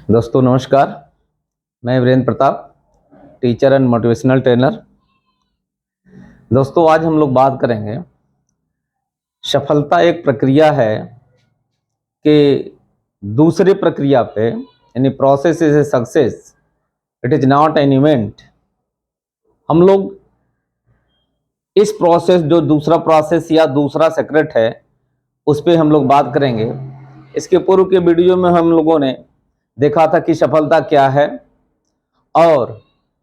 दोस्तों नमस्कार, मैं Virendra Pratap, teacher and motivational trainer. दोस्तों आज हम लोग बात करेंगे, सफलता एक प्रक्रिया है कि दूसरे प्रक्रिया पे, यानी process is a success, it is not an event. हम लोग इस प्रोसेस, जो दूसरा प्रोसेस या दूसरा सीक्रेट है, उस पर हम लोग बात करेंगे। इसके पूर्व के वीडियो में हम लोगों ने देखा था कि सफलता क्या है, और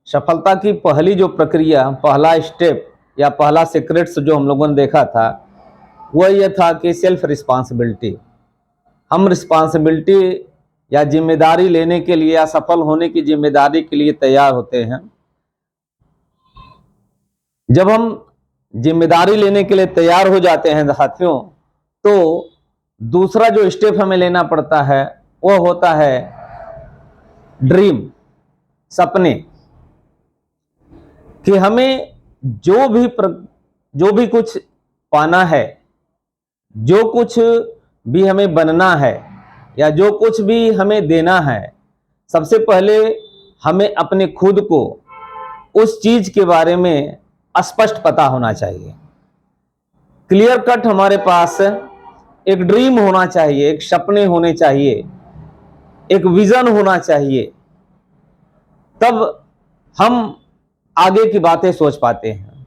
सफलता की पहली जो प्रक्रिया, पहला स्टेप या पहला सीक्रेट्स जो हम लोगों ने देखा था, वह यह था कि सेल्फ रिस्पॉन्सिबिलिटी। हम रिस्पॉन्सिबिलिटी या जिम्मेदारी लेने के लिए या सफल होने की जिम्मेदारी के लिए तैयार होते हैं। जब हम जिम्मेदारी लेने के लिए तैयार हो जाते हैं साथियों, तो दूसरा जो स्टेप हमें लेना पड़ता है वो होता है ड्रीम, सपने। कि हमें जो भी कुछ पाना है, जो कुछ भी हमें बनना है, या जो कुछ भी हमें देना है, सबसे पहले हमें अपने खुद को उस चीज के बारे में स्पष्ट पता होना चाहिए। क्लियर कट हमारे पास एक ड्रीम होना चाहिए, एक सपने होने चाहिए, एक विजन होना चाहिए, तब हम आगे की बातें सोच पाते हैं।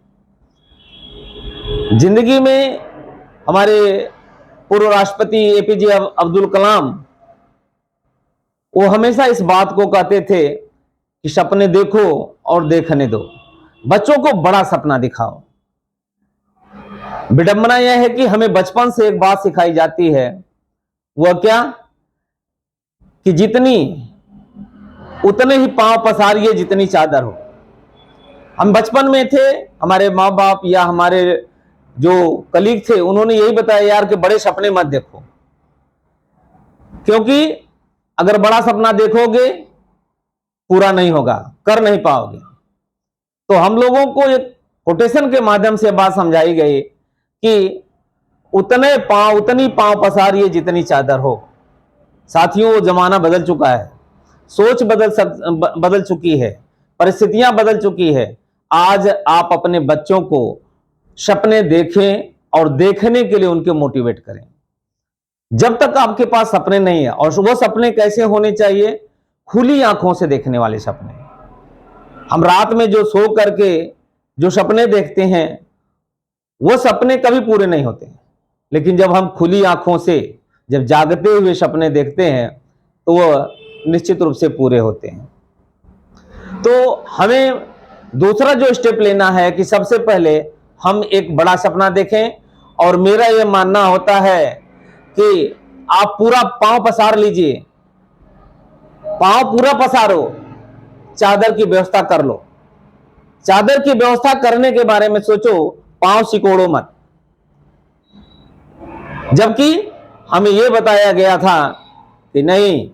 जिंदगी में हमारे पूर्व राष्ट्रपति एपीजे अब्दुल कलाम, वो हमेशा इस बात को कहते थे कि सपने देखो और देखने दो, बच्चों को बड़ा सपना दिखाओ। विडंबना यह है कि हमें बचपन से एक बात सिखाई जाती है, वह क्या, कि उतने ही पांव पसारिए जितनी चादर हो। हम बचपन में थे, हमारे माँ बाप या हमारे जो कलीग थे, उन्होंने यही बताया यार कि बड़े सपने मत देखो, क्योंकि अगर बड़ा सपना देखोगे पूरा नहीं होगा, कर नहीं पाओगे। तो हम लोगों को एक कोटेशन के माध्यम से बात समझाई गई कि उतनी पांव पसारिए जितनी चादर हो। साथियों, वो जमाना बदल चुका है, सोच बदल चुकी है, परिस्थितियां बदल चुकी है। आज आप अपने बच्चों को सपने देखें और देखने के लिए उनके मोटिवेट करें। जब तक आपके पास सपने नहीं है, और वो सपने कैसे होने चाहिए, खुली आंखों से देखने वाले सपने। हम रात में जो सो करके जो सपने देखते हैं, वो सपने कभी पूरे नहीं होते, लेकिन जब हम खुली आंखों से जब जागते हुए सपने देखते हैं, तो वो निश्चित रूप से पूरे होते हैं। तो हमें दूसरा जो स्टेप लेना है कि सबसे पहले हम एक बड़ा सपना देखें, और मेरा यह मानना होता है कि आप पूरा पांव पसार लीजिए, पांव पूरा पसारो, चादर की व्यवस्था कर लो। चादर की व्यवस्था करने के बारे में सोचो, पांव सिकोड़ो मत। जबकि हमें यह बताया गया था कि नहीं,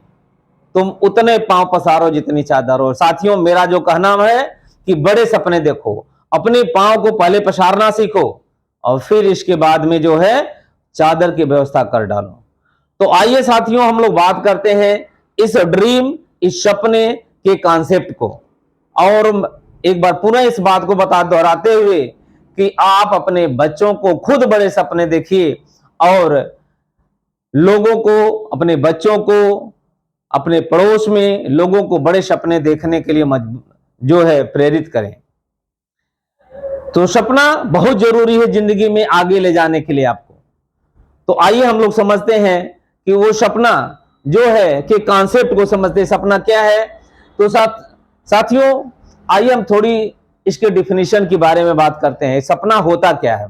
तुम उतने पांव पसारो जितनी चादर हो। साथियों, मेरा जो कहना है कि बड़े सपने देखो, अपने पांव को पहले पसारना सीखो, और फिर इसके बाद में जो है चादर की व्यवस्था कर डालो। तो आइए साथियों, हम लोग बात करते हैं इस ड्रीम, इस सपने के कॉन्सेप्ट को। और एक बार पुनः इस बात को दोहराते हुए कि आप अपने बच्चों को खुद बड़े सपने देखिए, और लोगों को, अपने बच्चों को, अपने पड़ोस में लोगों को बड़े सपने देखने के लिए जो है प्रेरित करें। तो सपना बहुत जरूरी है जिंदगी में आगे ले जाने के लिए आपको। तो आइए हम लोग समझते हैं कि वो सपना जो है कि कॉन्सेप्ट को समझते हैं, सपना क्या है। तो साथियों, आइए हम थोड़ी इसके डिफिनीशन के बारे में बात करते हैं। सपना होता क्या है,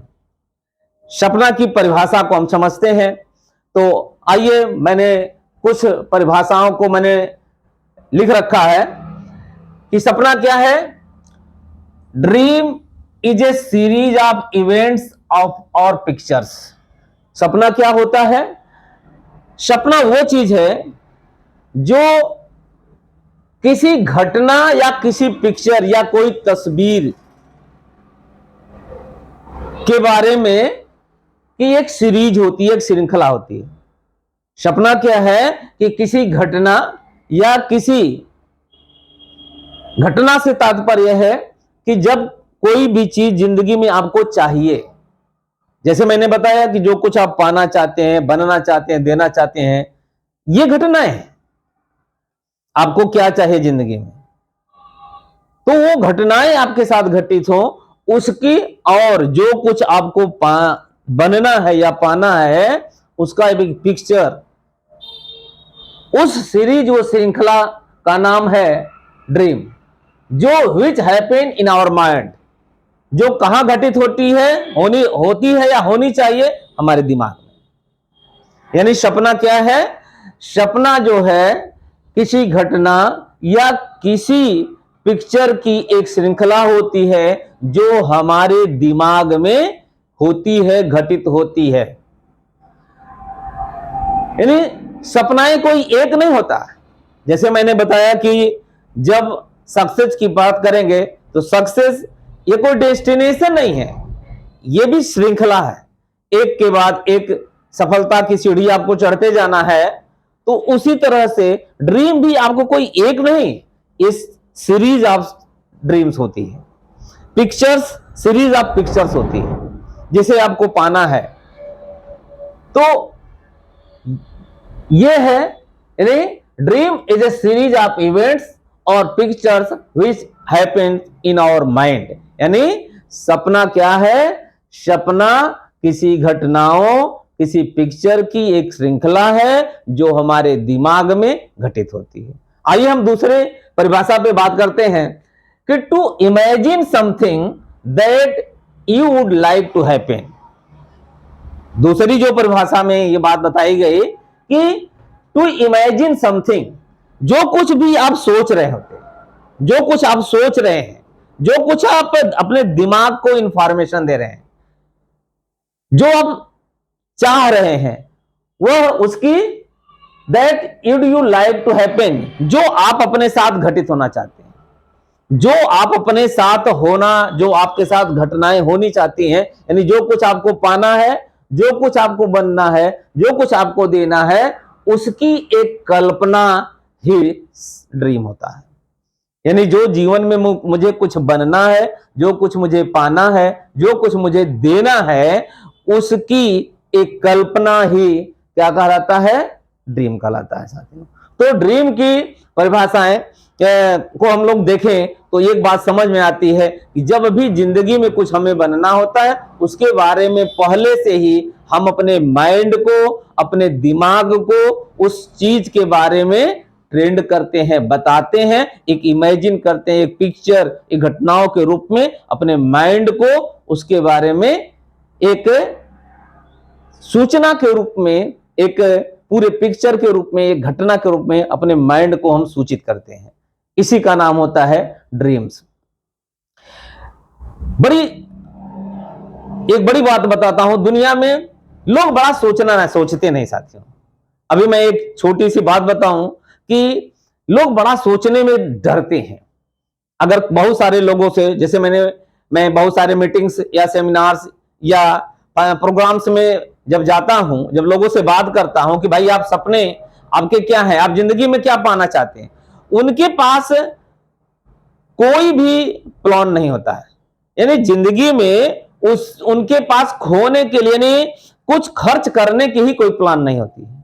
सपना की परिभाषा को हम समझते हैं। तो आइए, मैंने कुछ परिभाषाओं को मैंने लिख रखा है कि सपना क्या है। Dream is a series of events of और पिक्चर्स। सपना क्या होता है? सपना वो चीज है जो किसी घटना या किसी पिक्चर या कोई तस्वीर के बारे में, कि एक सीरीज होती है, एक श्रृंखला होती है। सपना क्या है कि किसी घटना या किसी घटना से तात्पर्य है कि जब कोई भी चीज जिंदगी में आपको चाहिए, जैसे मैंने बताया कि जो कुछ आप पाना चाहते हैं, बनना चाहते हैं, देना चाहते हैं, ये घटनाएं हैं। आपको क्या चाहिए जिंदगी में, तो वो घटनाएं आपके साथ घटित हो उसकी, और जो कुछ आपको बनना है या पाना है उसका एक पिक्चर, उस सीरीज, वो श्रृंखला का नाम है ड्रीम, जो which happen in our mind, जो कहां घटित होती है, होती है या होनी चाहिए हमारे दिमाग में। यानी सपना क्या है? सपना जो है किसी घटना या किसी पिक्चर की एक श्रृंखला होती है जो हमारे दिमाग में होती है, घटित होती है। यानी सपनाएं कोई एक नहीं होता। जैसे मैंने बताया कि जब सक्सेस की बात करेंगे तो सक्सेस ये कोई डेस्टिनेशन नहीं है, ये भी श्रृंखला है। एक के बाद एक सफलता की सीढ़ी आपको चढ़ते जाना है, तो उसी तरह से ड्रीम भी आपको कोई एक नहीं, इस सीरीज ऑफ ड्रीम्स होती है, पिक्चर्स, सीरीज ऑफ पिक्चर्स होती है जिसे आपको पाना है। तो यह है, यानी dream is a series of events और pictures which happen in our mind. यानी सपना क्या है? सपना किसी घटनाओं, किसी पिक्चर की एक श्रृंखला है जो हमारे दिमाग में घटित होती है। आइए हम दूसरे परिभाषा पे बात करते हैं कि to imagine something that you would like to happen. दूसरी जो परिभाषा में ये बात बताई गई कि टू इमेजिन समथिंग, जो कुछ भी आप सोच रहे होते, जो कुछ आप सोच रहे हैं, जो कुछ आप अपने दिमाग को इंफॉर्मेशन दे रहे हैं, जो आप चाह रहे हैं, वह उसकी that would you like to happen, जो आप अपने साथ घटित होना चाहते हैं, जो आप अपने साथ होना, जो आपके साथ घटनाएं होनी चाहती हैं, यानी जो कुछ आपको पाना है, जो कुछ आपको बनना है, जो कुछ आपको देना है, उसकी एक कल्पना ही ड्रीम होता है। यानी जो जीवन में मुझे कुछ बनना है, जो कुछ मुझे पाना है, जो कुछ मुझे देना है, उसकी एक कल्पना ही क्या कहलाता है? ड्रीम कहलाता है साथियों। तो ड्रीम की परिभाषाएं को हम लोग देखें तो एक बात समझ में आती है कि जब भी जिंदगी में कुछ हमें बनना होता है, उसके बारे में पहले से ही हम अपने माइंड को, अपने दिमाग को उस चीज के बारे में ट्रेंड करते हैं, बताते हैं, एक इमेजिन करते हैं, एक पिक्चर, एक घटनाओं के रूप में अपने माइंड को उसके बारे में एक सूचना के रूप में, एक पूरे पिक्चर के रूप में, एक घटना के रूप में अपने माइंड को हम सूचित करते हैं। इसी का नाम होता है ड्रीम्स। एक बड़ी बात बताता हूं, दुनिया में लोग बड़ा सोचते नहीं साथियों। अभी मैं एक छोटी सी बात बताऊं कि लोग बड़ा सोचने में डरते हैं। अगर बहुत सारे लोगों से, जैसे मैं बहुत सारे मीटिंग्स या सेमिनार्स या प्रोग्राम्स में जब जाता हूं, जब लोगों से बात करता हूं कि भाई आप सपने आपके क्या हैं, आप जिंदगी में क्या पाना चाहते हैं, उनके पास कोई भी प्लान नहीं होता है। यानी जिंदगी में उनके पास खोने के लिए नहीं, कुछ खर्च करने की ही कोई प्लान नहीं होती है।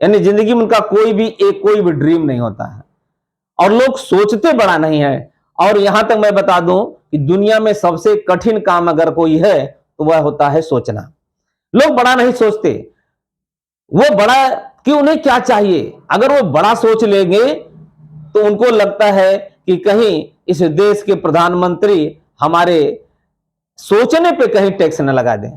यानी जिंदगी में उनका कोई भी ड्रीम नहीं होता है, और लोग सोचते बड़ा नहीं है। और यहां तक मैं बता दूं कि दुनिया में सबसे कठिन काम अगर कोई है तो वह होता है सोचना। लोग बड़ा नहीं सोचते, वो बड़ा कि उन्हें क्या चाहिए, अगर वो बड़ा सोच लेंगे तो उनको लगता है कि कहीं इस देश के प्रधानमंत्री हमारे सोचने पे कहीं टैक्स न लगा दें।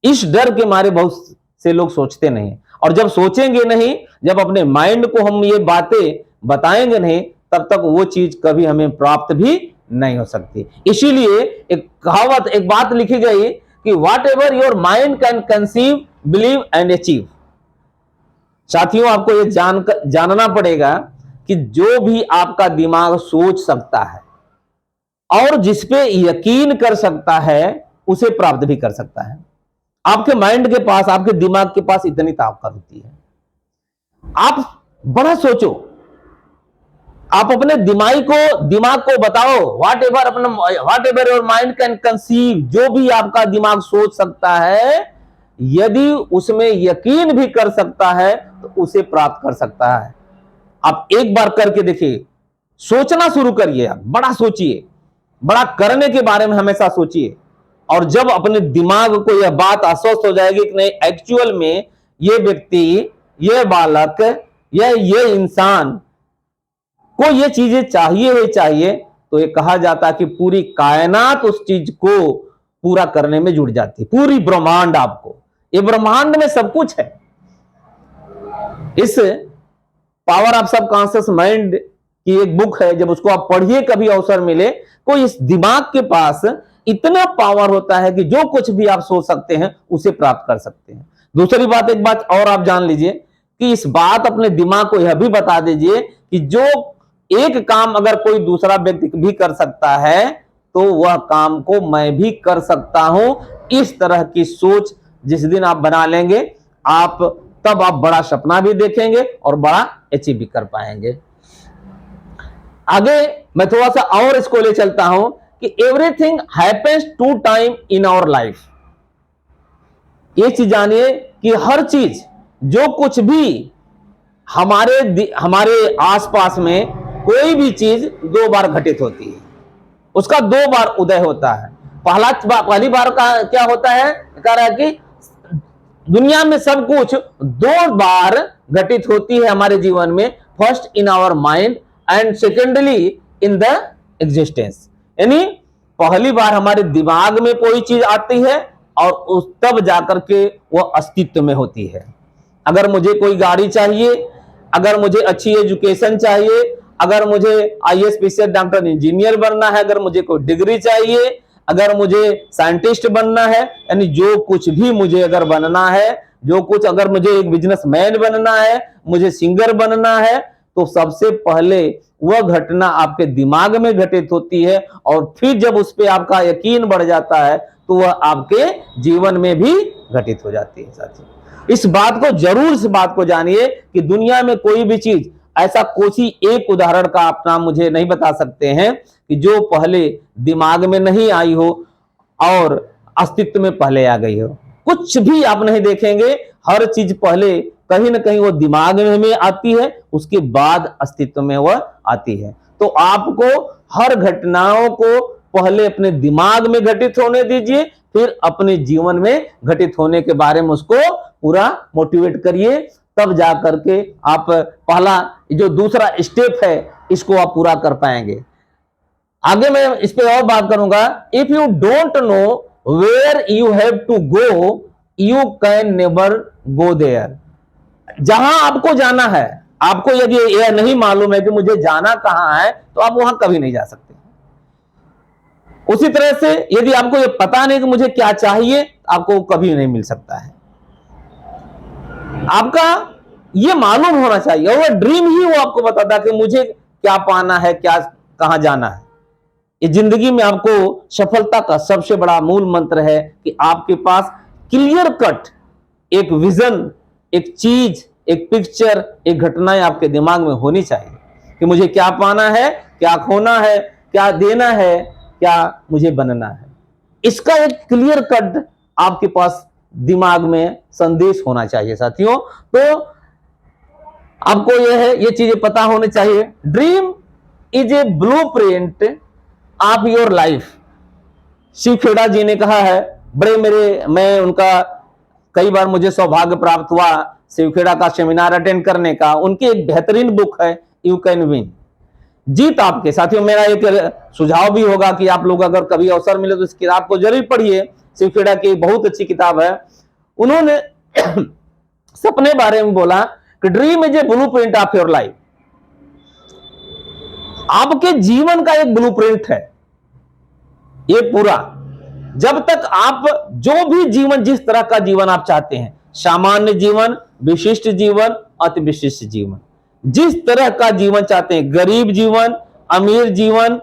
इस डर के मारे बहुत से लोग सोचते नहीं, और जब सोचेंगे नहीं, जब अपने माइंड को हम ये बातें बताएंगे नहीं, तब तक वो चीज कभी हमें प्राप्त भी नहीं हो सकती। इसीलिए एक कहावत, एक बात लिखी गई कि what ever your mind can conceive, believe and achieve. साथियों, आपको ये जानना पड़ेगा कि जो भी आपका दिमाग सोच सकता है और जिसपे यकीन कर सकता है, उसे प्राप्त भी कर सकता है। आपके माइंड के पास, आपके दिमाग के पास इतनी ताकत होती है। आप बड़ा सोचो, आप अपने दिमाग को बताओ, what ever your mind can conceive, जो भी आपका दिमाग सोच सकता है, यदि उसमें यकीन भी कर सकता है तो उसे प्राप्त कर सकता है। आप एक बार करके देखिए, सोचना शुरू करिए, आप बड़ा सोचिए, बड़ा करने के बारे में हमेशा सोचिए, और जब अपने दिमाग को यह बात आश्वस्त हो जाएगी कि नहीं, एक्चुअल में ये व्यक्ति, ये बालक, ये इंसान को ये चीजें चाहिए ही चाहिए, तो ये कहा जाता है कि पूरी कायनात उस चीज को पूरा करने में जुट जाती है, पूरी ब्रह्मांड। आपको ये ब्रह्मांड में सब कुछ है। इस पावर ऑफ सबकॉन्शियस माइंड की एक बुक है, जब उसको आप पढ़िए कभी अवसर मिले, तो इस दिमाग के पास इतना पावर होता है कि जो कुछ भी आप सोच सकते हैं उसे प्राप्त कर सकते हैं। दूसरी बात, एक बात और आप जान लीजिए कि इस बात अपने दिमाग को यह भी बता दीजिए कि जो एक काम अगर कोई दूसरा व्यक्ति भी कर सकता है तो वह काम को मैं भी कर सकता हूं। इस तरह की सोच जिस दिन आप बना लेंगे, तब आप बड़ा सपना भी देखेंगे और बड़ा अचीव भी कर पाएंगे। आगे मैं थोड़ा सा और इसको ले चलता हूं कि everything happens 2 time in our life. ये चीज जानिए कि हर चीज, जो कुछ भी हमारे आसपास में कोई भी चीज 2 बार घटित होती है, उसका 2 बार उदय होता है। पहली बार का क्या होता है, कह रहा है कि दुनिया में सब कुछ 2 बार घटित होती है हमारे जीवन में, first in our mind and secondly in the existence. यानी पहली बार हमारे दिमाग में कोई चीज आती है और तब जाकर के वह अस्तित्व में होती है। अगर मुझे कोई गाड़ी चाहिए, अगर मुझे अच्छी एजुकेशन चाहिए, अगर मुझे आईएएस पीसीएस डॉक्टर इंजीनियर बनना है, अगर मुझे कोई डिग्री चाहिए, अगर मुझे साइंटिस्ट बनना है, यानी जो कुछ भी मुझे अगर बनना है, अगर मुझे एक बिजनेसमैन बनना है, मुझे सिंगर बनना है, तो सबसे पहले वह घटना आपके दिमाग में घटित होती है और फिर जब उस पर आपका यकीन बढ़ जाता है तो वह आपके जीवन में भी घटित हो जाती है। साथियों, इस बात को जानिए कि दुनिया में कोई भी चीज, ऐसा कोई एक उदाहरण का आप नाम मुझे नहीं बता सकते हैं कि जो पहले दिमाग में नहीं आई हो और अस्तित्व में पहले आ गई हो। कुछ भी आप नहीं देखेंगे, हर चीज पहले कहीं ना कहीं वो दिमाग में आती है, उसके बाद अस्तित्व में वह आती है। तो आपको हर घटनाओं को पहले अपने दिमाग में घटित होने दीजिए, फिर अपने जीवन में घटित होने के बारे में उसको पूरा मोटिवेट करिए, तब जाकर के आप पहला जो दूसरा स्टेप है इसको आप पूरा कर पाएंगे। आगे मैं इस पे और बात करूंगा। If you don't know where you have to go, you can never go there. जहां आपको जाना है, आपको यदि यह नहीं मालूम है कि मुझे जाना कहां है, तो आप वहां कभी नहीं जा सकते। उसी तरह से यदि आपको यह पता नहीं कि मुझे क्या चाहिए, आपको कभी नहीं मिल सकता है। आपका यह मालूम होना चाहिए, और वह ड्रीम ही वो आपको बताता कि मुझे क्या पाना है, क्या कहां जाना है। इस जिंदगी में आपको सफलता का सबसे बड़ा मूल मंत्र है कि आपके पास क्लियर कट एक विजन, एक चीज, एक पिक्चर, एक घटनाएं आपके दिमाग में होनी चाहिए कि मुझे क्या पाना है, क्या खोना है, क्या देना है, क्या मुझे बनना है। इसका एक क्लियर कट आपके पास दिमाग में संदेश होना चाहिए। साथियों, तो आपको ये चीजें पता होनी चाहिए। Dream is a blueprint of your life. Shiv Khera ji ने कहा है, मैं उनका कई बार मुझे सौभाग्य प्राप्त हुआ शिव खेड़ा का सेमिनार अटेंड करने का। उनकी एक बेहतरीन बुक है यू कैन विन, जीत आपके। साथियों, मेरा एक सुझाव भी होगा कि आप लोग अगर कभी अवसर मिले तो इस किताब को जरूर पढ़िए। शिव खेड़ा की बहुत अच्छी किताब है। उन्होंने सपने बारे में बोला कि dream is a blueprint of your life. आपके जीवन का एक ब्लूप्रिंट है ये पूरा। जब तक आप जो भी जीवन, जिस तरह का जीवन आप चाहते हैं, सामान्य जीवन, विशिष्ट जीवन, अति विशिष्ट जीवन, जिस तरह का जीवन चाहते हैं, गरीब जीवन, अमीर जीवन,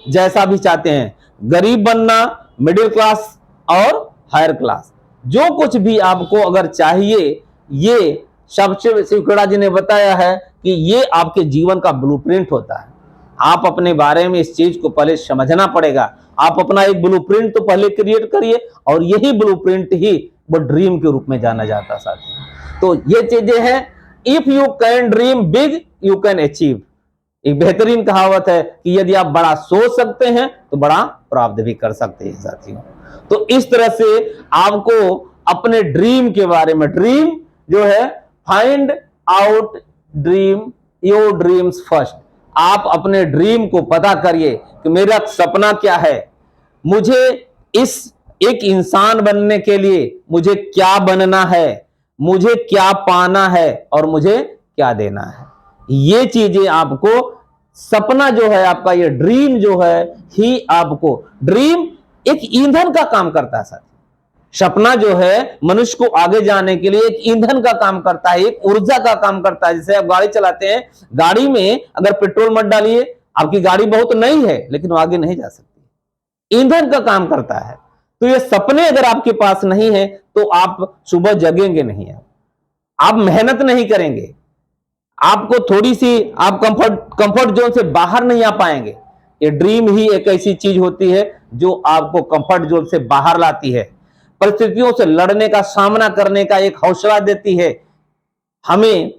जैसा भी चाहते हैं, गरीब बनना, मिडिल क्लास और हायर क्लास, जो कुछ भी आपको अगर चाहिए, ये सबसे शिवखड़ा जी ने बताया है कि ये आपके जीवन का ब्लूप्रिंट होता है। आप अपने बारे में इस चीज को पहले समझना पड़ेगा। आप अपना एक ब्लूप्रिंट तो पहले क्रिएट करिए, और यही ब्लूप्रिंट ही वो ड्रीम के रूप में जाना जाता है साथियों। तो ये चीजें हैं, if you can dream big you can achieve. एक बेहतरीन कहावत है कि यदि आप बड़ा सोच सकते हैं तो बड़ा प्राप्त भी कर सकते हैं साथियों। तो इस तरह से आपको अपने ड्रीम के बारे में, ड्रीम जो है, find out dream your dreams first. आप अपने ड्रीम को पता करिए कि मेरा सपना क्या है, मुझे इस एक इंसान बनने के लिए मुझे क्या बनना है, मुझे क्या पाना है और मुझे क्या देना है। ये चीजें आपको, सपना जो है आपका, ये ड्रीम जो है ही आपको, ड्रीम एक ईंधन का काम करता है सर। सपना जो है मनुष्य को आगे जाने के लिए एक ईंधन का काम करता है, एक ऊर्जा का काम करता है। जैसे आप गाड़ी चलाते हैं, गाड़ी में अगर पेट्रोल मत डालिए, आपकी गाड़ी बहुत नई है लेकिन वो आगे नहीं जा सकती, ईंधन का काम करता है। तो ये सपने अगर आपके पास नहीं है तो आप सुबह जगेंगे नहीं, आप मेहनत नहीं करेंगे, आपको थोड़ी सी, आप कंफर्ट जोन से बाहर नहीं आ पाएंगे। ये ड्रीम ही एक ऐसी चीज होती है जो आपको कंफर्ट जोन से बाहर लाती है, परिस्थितियों से लड़ने का, सामना करने का एक हौसला देती है हमें।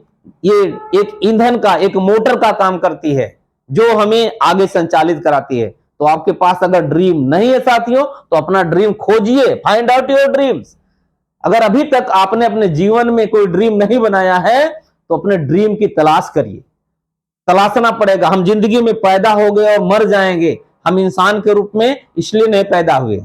ये एक ईंधन का, एक मोटर का काम करती है जो हमें आगे संचालित कराती है। तो आपके पास अगर ड्रीम नहीं है साथियों तो अपना ड्रीम खोजिए, फाइंड आउट योर ड्रीम्स। अगर अभी तक आपने अपने जीवन में कोई ड्रीम नहीं बनाया है तो अपने ड्रीम की तलाश करिए, तलाशना पड़ेगा। हम जिंदगी में पैदा हो गए और मर जाएंगे, हम इंसान के रूप में इसलिए नहीं पैदा हुए।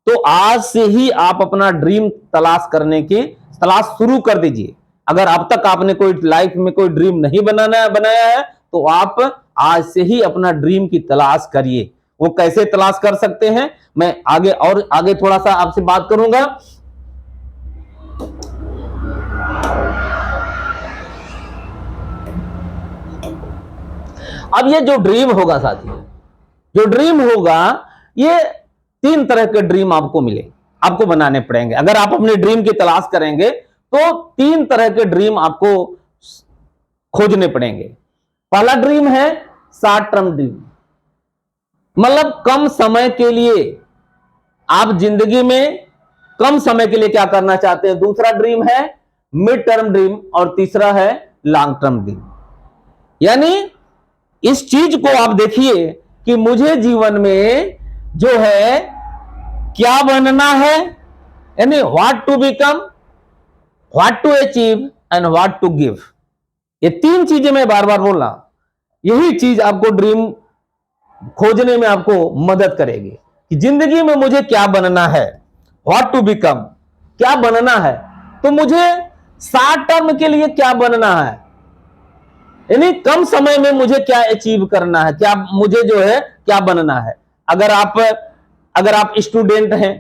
तो आज से ही आप अपना ड्रीम तलाश करने की तलाश शुरू कर दीजिए। अगर अब तक आपने कोई लाइफ में कोई ड्रीम नहीं बनाया है तो आप आज से ही अपना ड्रीम की तलाश करिए। वो कैसे तलाश कर सकते हैं, मैं आगे थोड़ा सा आपसे बात करूंगा। अब ये जो ड्रीम होगा साथियों, जो ड्रीम होगा, ये 3 तरह के ड्रीम आपको मिले, आपको बनाने पड़ेंगे। अगर आप अपने ड्रीम की तलाश करेंगे तो 3 तरह के ड्रीम आपको खोजने पड़ेंगे। पहला ड्रीम है शॉर्ट टर्म ड्रीम, मतलब कम समय के लिए, आप जिंदगी में कम समय के लिए क्या करना चाहते हैं। दूसरा ड्रीम है मिड टर्म ड्रीम, और तीसरा है लॉन्ग टर्म ड्रीम। यानी इस चीज को आप देखिए कि मुझे जीवन में जो है क्या बनना है, यानी what to become, what to achieve and what to give. ये 3 चीजें मैं बार बार बोल रहा, यही चीज आपको ड्रीम खोजने में आपको मदद करेगी कि जिंदगी में मुझे क्या बनना है, व्हाट टू बिकम, क्या बनना है, तो मुझे शॉर्ट टर्म के लिए क्या बनना है, यानी कम समय में मुझे क्या अचीव करना है, क्या मुझे जो है क्या बनना है। अगर आप स्टूडेंट हैं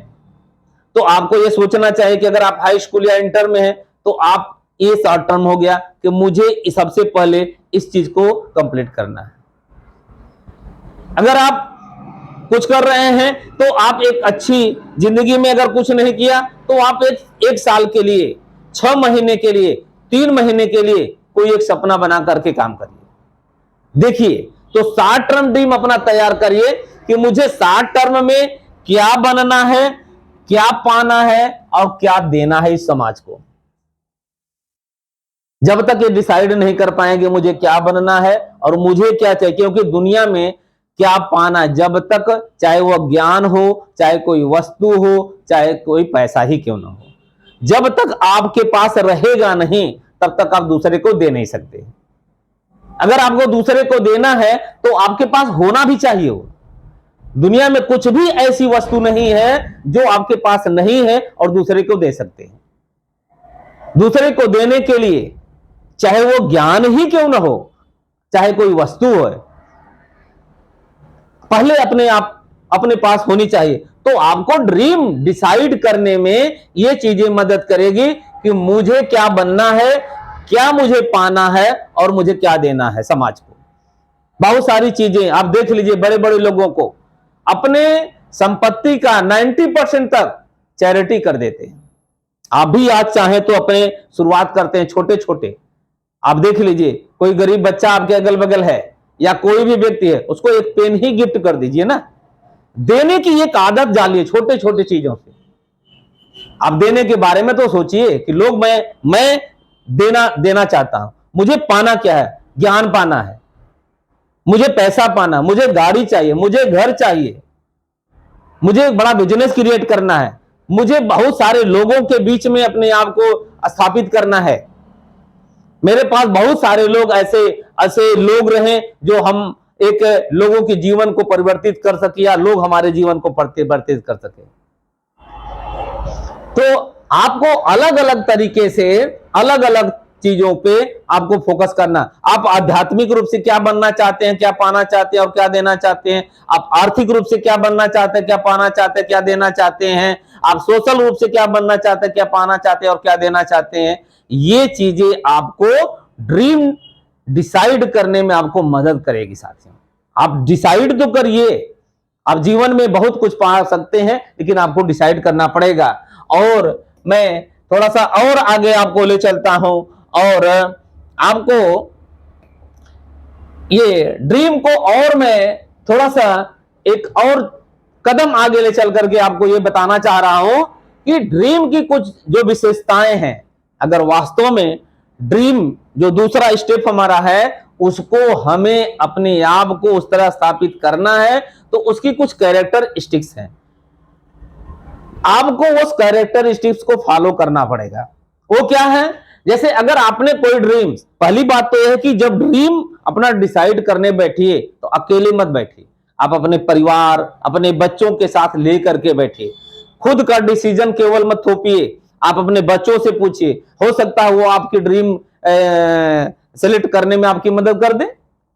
तो आपको यह सोचना चाहिए कि अगर आप हाई स्कूल या इंटर में हैं तो आप, ये शॉर्ट टर्म हो गया कि मुझे सबसे पहले इस चीज को कंप्लीट करना है। अगर आप कुछ कर रहे हैं तो आप एक अच्छी जिंदगी में अगर कुछ नहीं किया तो आप एक साल के लिए, 6 महीने के लिए, 3 महीने के लिए कोई एक सपना बना करके काम करिए। देखिए, तो शॉर्ट टर्म ड्रीम अपना तैयार करिए कि मुझे शॉर्ट टर्म में क्या बनना है, क्या पाना है और क्या देना है इस समाज को। जब तक ये डिसाइड नहीं कर पाएंगे मुझे क्या बनना है और मुझे क्या चाहिए, क्योंकि दुनिया में क्या पाना, जब तक चाहे वह ज्ञान हो, चाहे कोई वस्तु हो, चाहे कोई पैसा ही क्यों ना हो, जब तक आपके पास रहेगा नहीं तब तक आप दूसरे को दे नहीं सकते। अगर आपको दूसरे को देना है तो आपके पास होना भी चाहिए। हो दुनिया में कुछ भी ऐसी वस्तु नहीं है जो आपके पास नहीं है और दूसरे को दे सकते हैं। दूसरे को देने के लिए चाहे वो ज्ञान ही क्यों ना हो, चाहे कोई वस्तु हो, पहले अपने पास होनी चाहिए। तो आपको ड्रीम डिसाइड करने में ये चीजें मदद करेगी कि मुझे क्या बनना है, क्या मुझे पाना है और मुझे क्या देना है समाज को। बहुत सारी चीजें आप देख लीजिए, बड़े बड़े लोगों को अपने संपत्ति का 90% तक चैरिटी कर देते हैं। आप भी आज चाहें तो अपने शुरुआत करते हैं छोटे छोटे। आप देख लीजिए, कोई गरीब बच्चा आपके अगल बगल है या कोई भी व्यक्ति है, उसको एक पेन ही गिफ्ट कर दीजिए ना। देने की एक आदत डालिए छोटे छोटे चीजों से। आप देने के बारे में तो सोचिए कि लोग मैं देना चाहता हूं, मुझे पाना क्या है, ज्ञान पाना है, मुझे पैसा पाना, मुझे गाड़ी चाहिए, मुझे घर चाहिए, मुझे एक बड़ा बिजनेस क्रिएट करना है, मुझे बहुत सारे लोगों के बीच में अपने आप को स्थापित करना है। मेरे पास बहुत सारे लोग ऐसे ऐसे लोग रहे जो हम एक लोगों के जीवन को परिवर्तित कर सके या लोग हमारे जीवन को परिवर्तित कर सके। तो आपको अलग अलग तरीके से अलग अलग चीजों पे आपको फोकस करना। आप आध्यात्मिक रूप से क्या बनना चाहते हैं, क्या पाना चाहते हैं और क्या देना चाहते हैं। आप आर्थिक रूप से क्या बनना चाहते हैं, क्या पाना चाहते हैं, क्या देना चाहते हैं। आप सोशल रूप से क्या बनना चाहते हैं, क्या पाना चाहते हैं और क्या देना चाहते हैं। ये चीजें आपको ड्रीम डिसाइड करने में आपको मदद करेगी साथियों। आप डिसाइड तो करिए, आप जीवन में बहुत कुछ पा सकते हैं, लेकिन आपको डिसाइड करना पड़ेगा। और मैं थोड़ा सा और आगे आपको ले चलता हूं और आपको ये ड्रीम को और मैं थोड़ा सा एक और कदम आगे ले चल करके आपको ये बताना चाह रहा हूं कि ड्रीम की कुछ जो विशेषताएं हैं, अगर वास्तव में ड्रीम जो दूसरा स्टेप हमारा है उसको हमें अपने आप को उस तरह स्थापित करना है, तो उसकी कुछ कैरेक्टरिस्टिक्स हैं। आपको उस कैरेक्टरिस्टिक्स को फॉलो करना पड़ेगा। वो क्या है? जैसे अगर आपने कोई ड्रीम, पहली बात तो यह है कि जब ड्रीम अपना डिसाइड करने बैठिए तो अकेले मत बैठिए, आप अपने परिवार, अपने बच्चों के साथ लेकर के बैठिए। खुद का डिसीजन केवल मत थोपिए, आप अपने बच्चों से पूछिए। हो सकता है वो आपकी ड्रीम सेलेक्ट करने में आपकी मदद कर दे,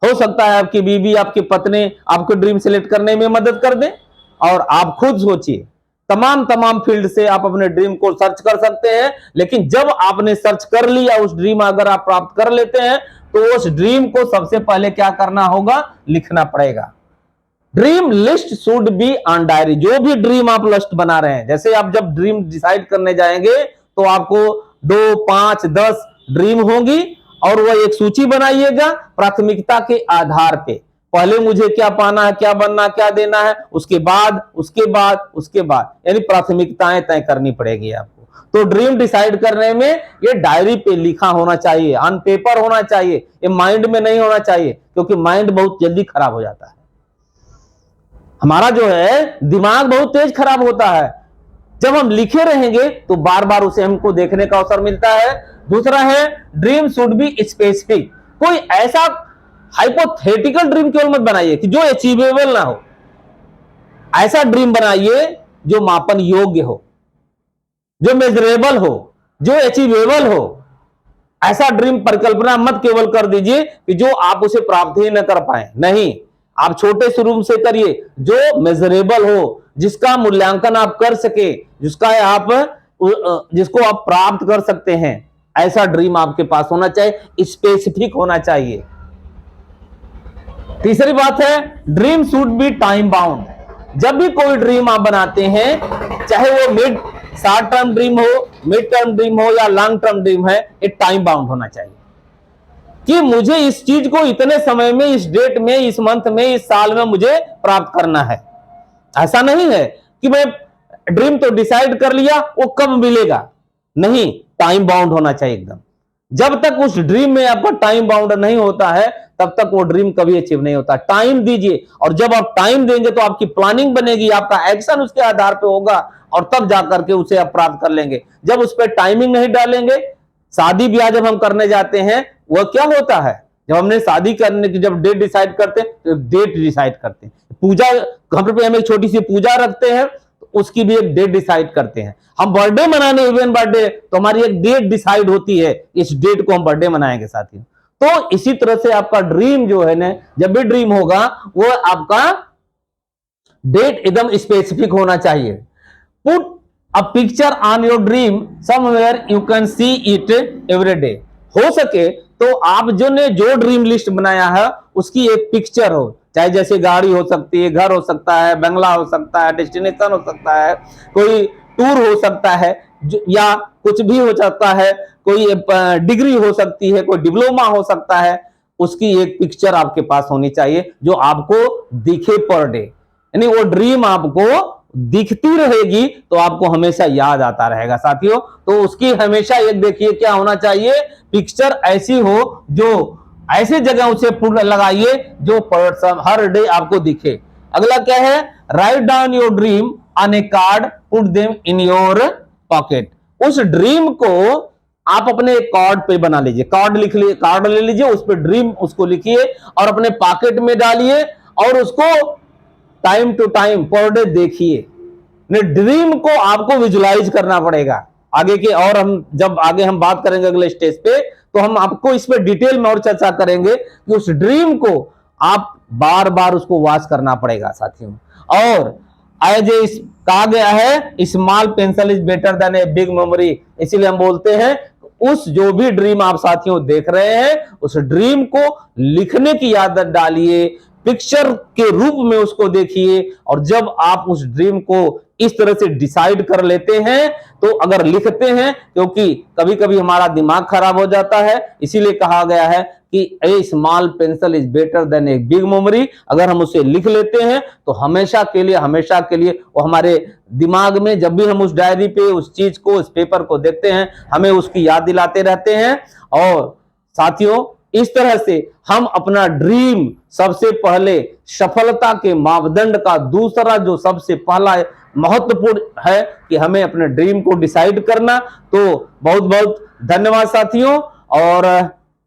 हो सकता है आपकी बीवी, आपकी पत्नी आपको ड्रीम सेलेक्ट करने में मदद कर दे। और आप खुद सोचिए, तमाम फील्ड से आप अपने ड्रीम को सर्च कर सकते हैं, लेकिन जब आपने सर्च कर लिया उस ड्रीम अगर आप प्राप्त कर लेते हैं तो उस ड्रीम को सबसे पहले क्या करना होगा? लिखना पड़ेगा। Dream list should be on diary. जो भी ड्रीम आप लिस्ट बना रहे हैं, जैसे आप जब ड्रीम डिसाइड करने जाएंगे तो आपको 2, 5, 10 ड्रीम होगी और वह एक सूची बनाइएगा प्राथमिकता के आधार पे। पहले मुझे क्या पाना है, क्या बनना, क्या देना है, उसके बाद यानी प्राथमिकताएं तय करनी पड़ेगी आपको। तो ड्रीम डिसाइड करने में ये डायरी पे लिखा होना चाहिए, ऑन पेपर होना चाहिए, ये माइंड में नहीं होना चाहिए, क्योंकि माइंड बहुत जल्दी खराब हो जाता है। हमारा जो है दिमाग बहुत तेज खराब होता है। जब हम लिखे रहेंगे तो बार बार उसे हमको देखने का अवसर मिलता है। दूसरा है ड्रीम शुड बी स्पेसिफिक। कोई ऐसा हाइपोथेटिकल ड्रीम केवल मत बनाइए कि जो अचीवेबल ना हो। ऐसा ड्रीम बनाइए जो मापन योग्य हो, जो मेजरेबल हो, जो अचीवेबल हो। ऐसा ड्रीम परिकल्पना मत केवल कर दीजिए कि जो आप उसे प्राप्त ही न कर पाए। नहीं, आप छोटे शुरू से करिए जो मेजरेबल हो, जिसका मूल्यांकन आप कर सके, जिसको आप प्राप्त कर सकते हैं। ऐसा ड्रीम आपके पास होना चाहिए, स्पेसिफिक होना चाहिए। तीसरी बात है dream should be time bound. जब भी कोई ड्रीम आप बनाते हैं, चाहे वो शॉर्ट टर्म ड्रीम हो, मिड टर्म ड्रीम हो या लॉन्ग टर्म ड्रीम है, एक टाइम बाउंड होना चाहिए कि मुझे इस चीज को इतने समय में, इस डेट में, इस मंथ में, इस साल में मुझे प्राप्त करना है। ऐसा नहीं है कि मैं ड्रीम तो डिसाइड कर लिया, वो कब मिलेगा। नहीं, टाइम बाउंड होना चाहिए एकदम। जब तक उस ड्रीम में आपका टाइम बाउंड नहीं होता है तब तक वो ड्रीम कभी अचीव नहीं होता। टाइम दीजिए, और जब आप टाइम देंगे तो आपकी प्लानिंग बनेगी, आपका एक्शन उसके आधार पे होगा और तब जाकर के उसे आप प्राप्त कर लेंगे। जब उस पर टाइमिंग नहीं डालेंगे, शादी ब्याह जब हम करने जाते हैं वह क्या होता है, जब हमने शादी करने की जब डेट डिसाइड करते हैं तो डेट डिसाइड करते हैं। पूजा घर पे हम एक छोटी सी पूजा रखते हैं तो उसकी भी एक डेट डिसाइड करते हैं। हम बर्थडे मनाने, इवन बर्थडे, तो हमारी एक डेट डिसाइड होती है, इस डेट को हम बर्थडे मनाएंगे साथियों। तो इसी तरह से आपका ड्रीम जो है ना, जब भी ड्रीम होगा वो आपका डेट एकदम स्पेसिफिक होना चाहिए। Put a picture on your dream somewhere you can see it every day. हो सके तो आप जो ड्रीम लिस्ट बनाया है उसकी एक पिक्चर हो, चाहे जैसे गाड़ी हो सकती है, घर हो सकता है, बंगला हो सकता है, डेस्टिनेशन हो सकता है, कोई टूर हो सकता है। या कुछ भी हो सकता है, कोई डिग्री हो सकती है, कोई डिप्लोमा हो सकता है, उसकी एक पिक्चर आपके पास होनी चाहिए जो आपको दिखे पर डे, यानी वो ड्रीम आपको दिखती रहेगी तो आपको हमेशा याद आता रहेगा साथियों। तो उसकी हमेशा एक देखिए क्या होना चाहिए, पिक्चर ऐसी हो जो ऐसी जगह उसे पुट लगाइए जो हर डे आपको दिखे। अगला क्या है, write down your dream on A card, put them in your pocket. उस ड्रीम को आप अपने कार्ड पे बना लीजिए, कार्ड लिख लीजिए, कार्ड ले लीजिए, उस पर ड्रीम उसको लिखिए और अपने पॉकेट में डालिए और उसको टाइम टू टाइम पर डे देखिए। ड्रीम को आपको विजुलाइज करना पड़ेगा आगे के, और हम जब आगे हम बात करेंगे अगले स्टेज पे तो हम आपको इस पे डिटेल में और चर्चा करेंगे कि उस ड्रीम को आप बार बार उसको वॉच करना पड़ेगा साथियों। और एज ए कहा गया है small pencil is better than a big memory, इसीलिए हम बोलते हैं उस जो भी ड्रीम आप साथियों देख रहे हैं उस ड्रीम को लिखने की आदत डालिए, पिक्चर के रूप में उसको देखिए, और जब आप उस ड्रीम को इस तरह से डिसाइड कर लेते हैं तो अगर लिखते हैं, क्योंकि कभी कभी हमारा दिमाग खराब हो जाता है, इसीलिए कहा गया है कि a small pencil is better than a big memory. अगर हम उसे लिख लेते हैं तो हमेशा के लिए वो हमारे दिमाग में, जब भी हम उस डायरी पे उस चीज को, उस पेपर को देखते हैं, हमें उसकी याद दिलाते रहते हैं। और साथियों इस तरह से हम अपना ड्रीम सबसे पहले सफलता के मापदंड का दूसरा जो सबसे पहला महत्वपूर्ण है कि हमें अपने ड्रीम को डिसाइड करना। तो बहुत बहुत धन्यवाद साथियों, और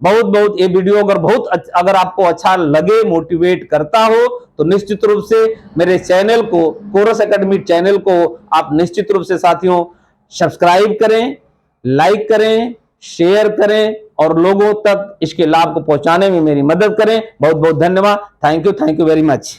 बहुत बहुत ये वीडियो अगर आपको अच्छा लगे, मोटिवेट करता हो तो निश्चित रूप से मेरे चैनल को, कोरस एकेडमी चैनल को आप निश्चित रूप से साथियों सब्सक्राइब करें, लाइक करें, शेयर करें और लोगों तक इसके लाभ को पहुंचाने में मेरी मदद करें। बहुत बहुत धन्यवाद। Thank you very much.